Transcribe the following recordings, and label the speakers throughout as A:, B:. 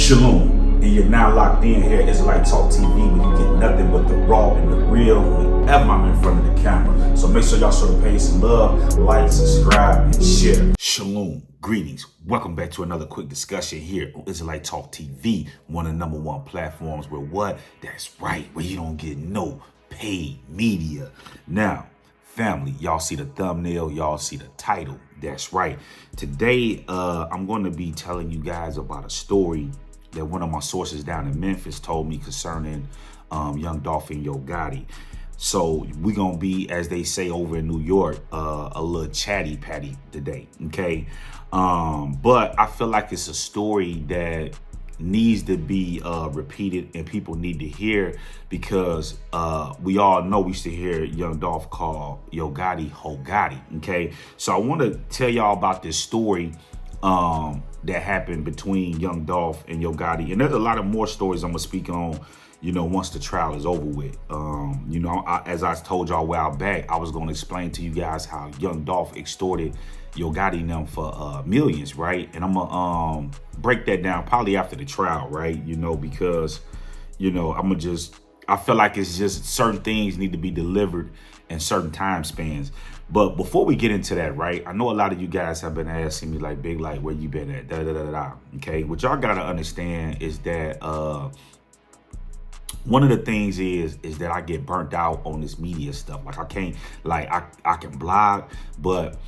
A: Shalom, and you're now locked in here at Israelite Talk TV, where you get nothing but the raw and the real whenever I'm in front of the camera. So make sure y'all show the page some love, like, subscribe, and share. Shalom, greetings. Welcome back to another quick discussion here on Israelite Talk TV, one of the #1 platforms where what? That's right, where you don't get no paid media. Now, family, y'all see the thumbnail, y'all see the title. That's right. Today, I'm going to be telling you guys about a story that one of my sources down in Memphis told me concerning young Dolph and Gotti. So we're going to be, as they say over in New York, a little chatty patty today, okay? But I feel like it's a story that needs to be repeated and people need to hear, because we all know we used to hear young Dolph call Yo Gotti Ho Gotti, okay? So I want to tell y'all about this story that happened between young Dolph and Yo Gotti, and there's a lot of more stories I'm gonna speak on, you know, once the trial is over with. You know, as I told y'all a while back, I was gonna explain to you guys how young Dolph extorted Yo Gotti and them for millions, right? And I'm gonna break that down probably after the trial, right? You know, because, you know, I feel like it's just certain things need to be delivered in certain time spans. But before we get into that, right, I know a lot of you guys have been asking me like, Big Light, where you been at, okay? What y'all gotta understand is that one of the things is that I get burnt out on this media stuff. Like I can't, like I can blog, but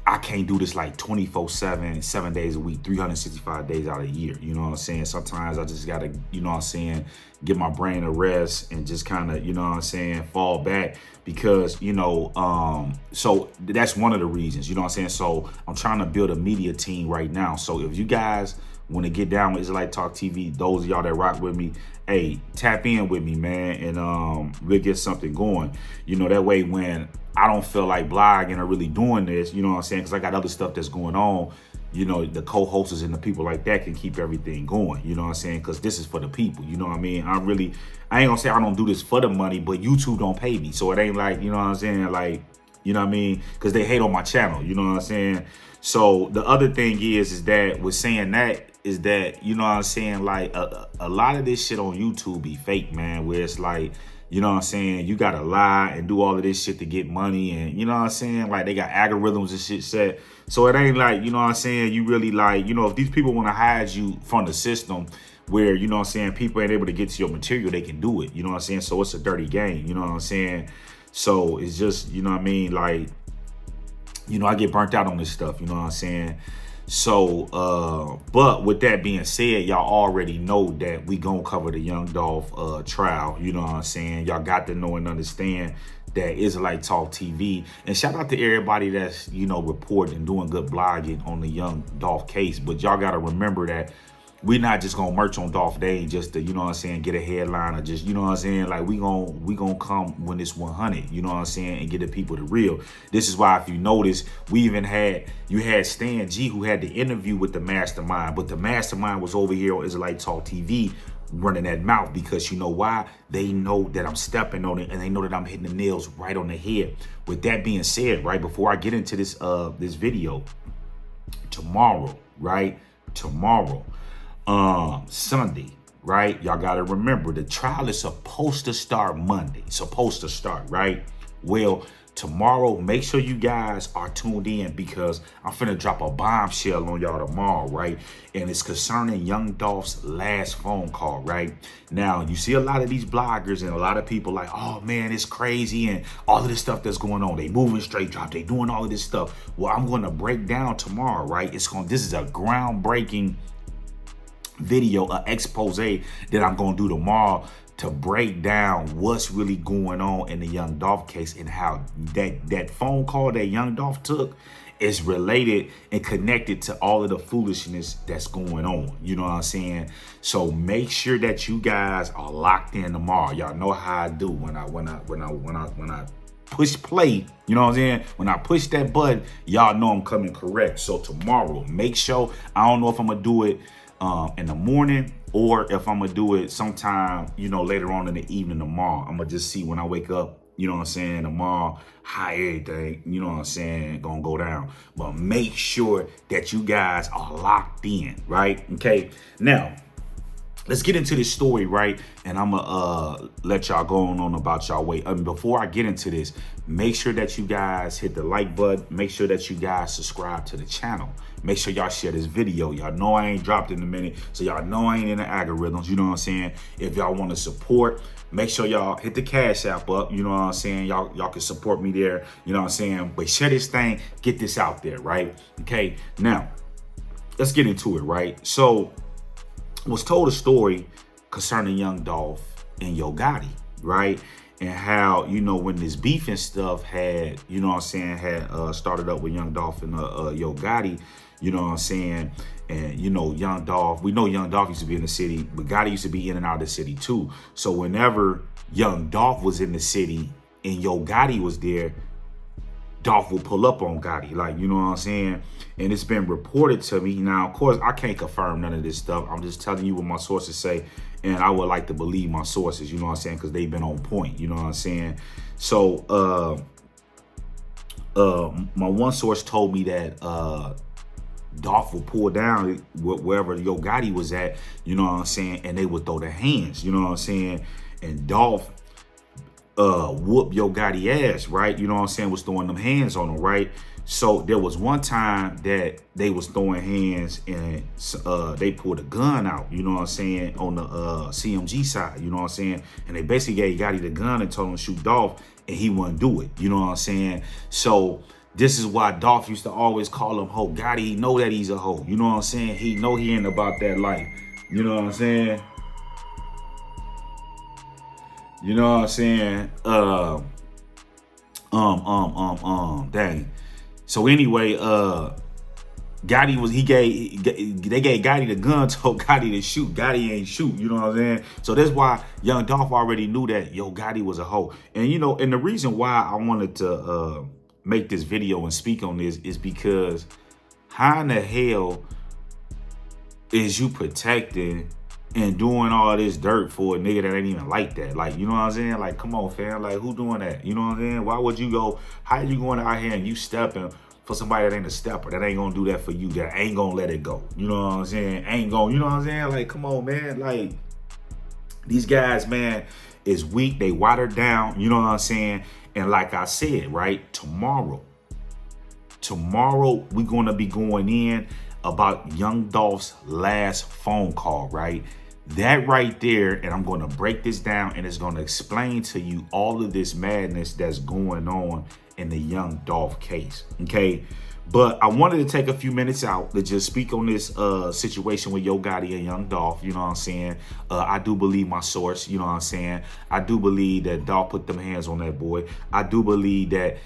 A: I can't do this like 24/7, 7 days a week, 365 days out of the year. You know what I'm saying? Sometimes I just gotta, you know what I'm saying, give my brain a rest and just kind of, you know what I'm saying, fall back, because, you know, so that's one of the reasons, you know what I'm saying? So I'm trying to build a media team right now. So if you guys want to get down with Israelite Talk TV, those of y'all that rock with me, hey, tap in with me, man, and we'll get something going. You know, that way when I don't feel like blogging or really doing this, you know what I'm saying, because I got other stuff that's going on, you know, the co-hosts and the people like that can keep everything going, you know what I'm saying, because this is for the people, you know what I mean? I ain't gonna say I don't do this for the money, but YouTube don't pay me, so it ain't like, you know what I'm saying, like, you know what I mean, because they hate on my channel, you know what I'm saying? So the other thing is that with saying that, is that, you know what I'm saying, like a lot of this shit on YouTube be fake, man, where it's like, you know what I'm saying, you gotta lie and do all of this shit to get money, and you know what I'm saying, like they got algorithms and shit set. So it ain't like, you know what I'm saying, you really like, you know, if these people want to hide you from the system where, you know what I'm saying, people ain't able to get to your material, they can do it, you know what I'm saying? So it's a dirty game, you know what I'm saying? So it's just, you know what I mean, like, you know, I get burnt out on this stuff, you know what I'm saying? So, but with that being said, y'all already know that we gonna cover the young Dolph trial, you know what I'm saying? Y'all got to know and understand that Israelite Talk TV. And shout out to everybody that's, you know, reporting and doing good blogging on the young Dolph case. But y'all got to remember that we're not just gonna merch on Dolph Day just to, you know what I'm saying, get a headline or just, you know what I'm saying, like we gonna come when it's 100, you know what I'm saying, and get the people the real. This is why, if you notice, we even had Stan G, who had the interview with the mastermind, but the mastermind was over here on Israelite Talk TV running that mouth, because you know why? They know that I'm stepping on it, and they know that I'm hitting the nails right on the head. With that being said, right, before I get into this video, tomorrow, right, Sunday, right? Y'all got to remember the trial is supposed to start Monday, right? Well, tomorrow, make sure you guys are tuned in, because I'm finna drop a bombshell on y'all tomorrow, right? And it's concerning young Dolph's last phone call, right? Now, you see a lot of these bloggers and a lot of people like, oh man, it's crazy and all of this stuff that's going on. They moving straight drop, they doing all of this stuff. Well, I'm gonna break down tomorrow, right? This is a groundbreaking video, an expose that I'm gonna do tomorrow to break down what's really going on in the young Dolph case, and how that phone call that young Dolph took is related and connected to all of the foolishness that's going on, you know what I'm saying? So make sure that you guys are locked in tomorrow. Y'all know how I do when I push play, you know what I'm saying? When I push that button, y'all know I'm coming correct. So tomorrow, make sure, I don't know if I'm gonna do it in the morning or if I'm gonna do it sometime, you know, later on in the evening tomorrow. I'm gonna just see when I wake up, you know what I'm saying, tomorrow, how everything, you know what I'm saying, gonna go down. But make sure that you guys are locked in, right? Okay, now let's get into this story, right? And I'm gonna let y'all go on about y'all way. Before I get into this, make sure that you guys hit the like button. Make sure that you guys subscribe to the channel. Make sure y'all share this video. Y'all know I ain't dropped in a minute, so y'all know I ain't in the algorithms. You know what I'm saying? If y'all want to support, make sure y'all hit the Cash App up. You know what I'm saying? Y'all can support me there. You know what I'm saying? But share this thing, get this out there, right? Okay. Now, let's get into it, right? So, was told a story concerning Young Dolph and Yo Gotti, right? And how, you know, when this beef and stuff had, you know what I'm saying, had started up with Young Dolph and Yo Gotti, you know what I'm saying? And, you know, Young Dolph, we know Young Dolph used to be in the city, but Gotti used to be in and out of the city too. So whenever Young Dolph was in the city and Yo Gotti was there, Dolph will pull up on Gotti, like, you know what I'm saying? And it's been reported to me. Now, of course, I can't confirm none of this stuff. I'm just telling you what my sources say. And I would like to believe my sources, you know what I'm saying? Because they've been on point, you know what I'm saying? So, my one source told me that Dolph would pull down wherever Yo Gotti was at, you know what I'm saying? And they would throw their hands, you know what I'm saying? And Dolph whoop Yo Gotti ass, right? You know what I'm saying? Was throwing them hands on him, right? So there was one time that they was throwing hands and they pulled a gun out, you know what I'm saying, on the CMG side, you know what I'm saying? And they basically gave Gotti the gun and told him to shoot Dolph, and he wouldn't do it, you know what I'm saying? So this is why Dolph used to always call him Ho. Gotti, he know that he's a hoe, you know what I'm saying? He know he ain't about that life, you know what I'm saying? You know what I'm saying? Dang. So anyway, Gotti was, they gave Gotti the gun, told Gotti to shoot. Gotti ain't shoot, you know what I'm saying? So that's why Young Dolph already knew that Yo Gotti was a hoe. And you know, and the reason why I wanted to make this video and speak on this is because how in the hell is you protecting and doing all this dirt for a nigga that ain't even like that? Like, you know what I'm saying? Like, come on, fam. Like, who doing that? You know what I'm saying? Why would you go, how you going out here and you stepping for somebody that ain't a stepper, that ain't gonna do that for you, that ain't gonna let it go? You know what I'm saying? Ain't gonna, you know what I'm saying? Like, come on, man. Like, these guys, man, is weak. They watered down, you know what I'm saying? And like I said, right, tomorrow, we're gonna be going in about Young Dolph's last phone call, right? That right there, and I'm going to break this down, and it's going to explain to you all of this madness that's going on in the Young Dolph case, okay? But I wanted to take a few minutes out to just speak on this situation with Yo Gotti and Young Dolph, you know what I'm saying? I do believe my source, you know what I'm saying? I do believe that Dolph put them hands on that boy. I do believe that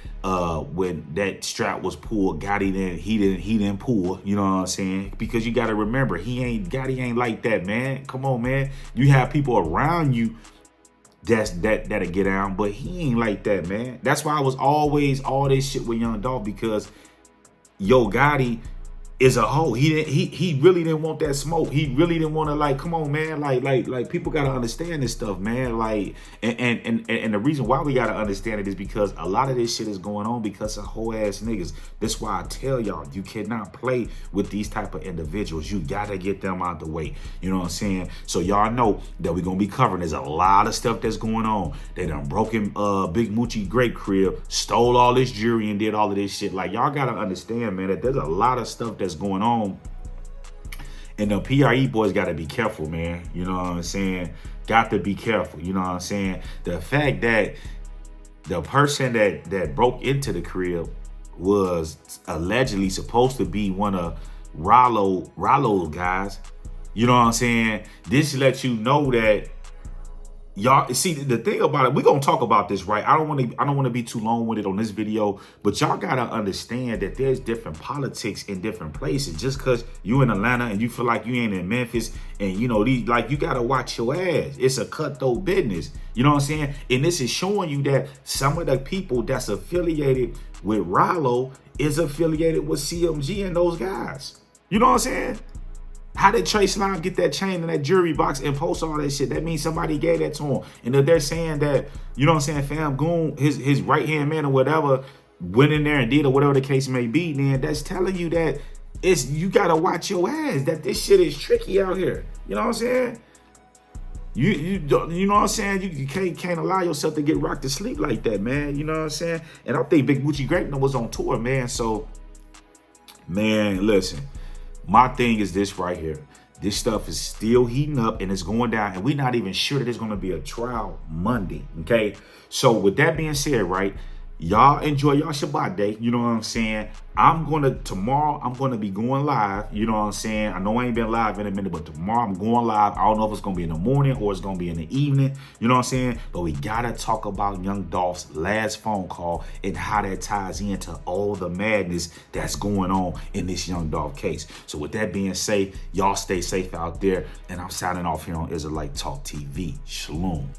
A: when that strap was pulled, Gotti he didn't pull, you know what I'm saying? Because you got to remember, Gotti ain't like that, man. Come on, man. You have people around you that'll get down, but he ain't like that, man. That's why I was always all this shit with Young Dolph, because Yo Gotti is a hoe. He really didn't want that smoke. He really didn't want to, like, come on, man. Like people gotta understand this stuff, man. Like, and the reason why we gotta understand it is because a lot of this shit is going on because of hoe ass niggas. That's why I tell y'all, you cannot play with these type of individuals. You gotta get them out the way. You know what I'm saying? So y'all know that we're gonna be covering. There's a lot of stuff that's going on. They done broken Big Moochie great crib, stole all this jewelry, and did all of this shit. Like, y'all gotta understand, man, that there's a lot of stuff that's going on, and the PRE boys got to be careful, man. You know what I'm saying? Got to be careful. You know what I'm saying? The fact that the person that broke into the crib was allegedly supposed to be one of Rollo's guys. You know what I'm saying? This lets you know that y'all see the thing about it. We're gonna talk about this, right? I don't want to be too long-winded on this video, but y'all gotta understand that there's different politics in different places. Just because you in Atlanta and you feel like you ain't in Memphis, and you know, you gotta watch your ass. It's a cutthroat business. You know what I'm saying? And this is showing you that some of the people that's affiliated with Rollo is affiliated with CMG and those guys. You know what I'm saying? How did Trey Slime get that chain in that jewelry box and post all that shit? That means somebody gave that to him. And if they're saying that, you know what I'm saying, Fam Goon, his right-hand man or whatever, went in there and did or whatever the case may be, then that's telling you that you gotta watch your ass, that this shit is tricky out here. You know what I'm saying? You know what I'm saying? You can't allow yourself to get rocked to sleep like that, man. You know what I'm saying? And I think Big Gucci Grape was on tour, man. So, man, listen. My thing is this right here. This stuff is still heating up and it's going down, and we're not even sure that there's going to be a trial Monday. Okay. So with that being said, right, y'all enjoy y'all Shabbat day. You know what I'm saying? Tomorrow I'm going to be going live. You know what I'm saying? I know I ain't been live in a minute, but tomorrow I'm going live. I don't know if it's going to be in the morning or it's going to be in the evening. You know what I'm saying? But we got to talk about Young Dolph's last phone call and how that ties into all the madness that's going on in this Young Dolph case. So with that being said, y'all stay safe out there. And I'm signing off here on Israelite Talk TV. Shalom.